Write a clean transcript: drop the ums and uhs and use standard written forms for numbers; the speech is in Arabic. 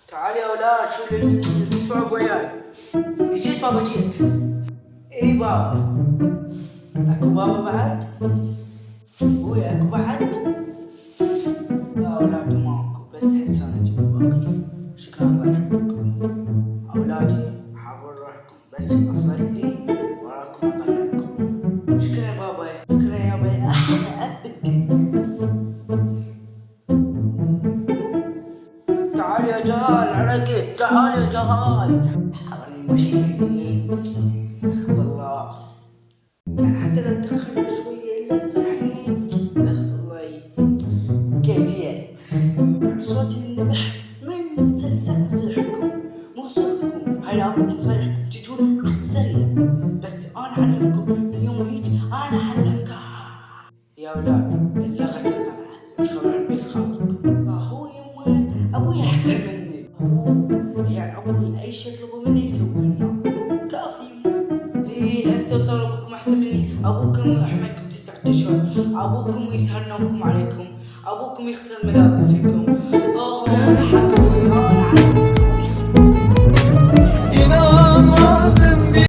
تعال يا اولاد، شو اللي تسمعوا وياي؟ جيت بابا جيت. اي بابا. اكو بابا بعد؟ ابوي اكو بعد؟ يا اولاد ماكو، بس هسه انا اجيب الباقي. شكرا الله يحفظكم. اولادي حاول روحكم، بس اصلي وراكم اطلعكم. شكرا يا بابا، شكرا يا بابا، احلى اب بالدنيا. تعال يا جهال عرقت، تعال يا جهال. حرام المشي. استغفر الله. يعني حتى لو دخلنا شوية إلا صحيح. استغفر الله. كي جيت. صوت النبح من سلسلة صيحكم، مو صوتكم. هاي لابد صيحكم تجون عالسريع. بس أنا أعلمكم من يوم يجي أنا أعلمك. يا أولاد اللغة الطلعة مش خبر بالخلق. أخوي وين؟ أبوي أحسن مني. يعني أبوي أي شيء يطلبوا مني يسوي لنا. كافي. إيه هسه صار أبوكم أحسن مني. أبوكم يحملكم 9 أشهر. أبوكم يسهر نومكم عليكم. أبوكم يغسل الملابس فيكم. أوه أنا حبوي أنا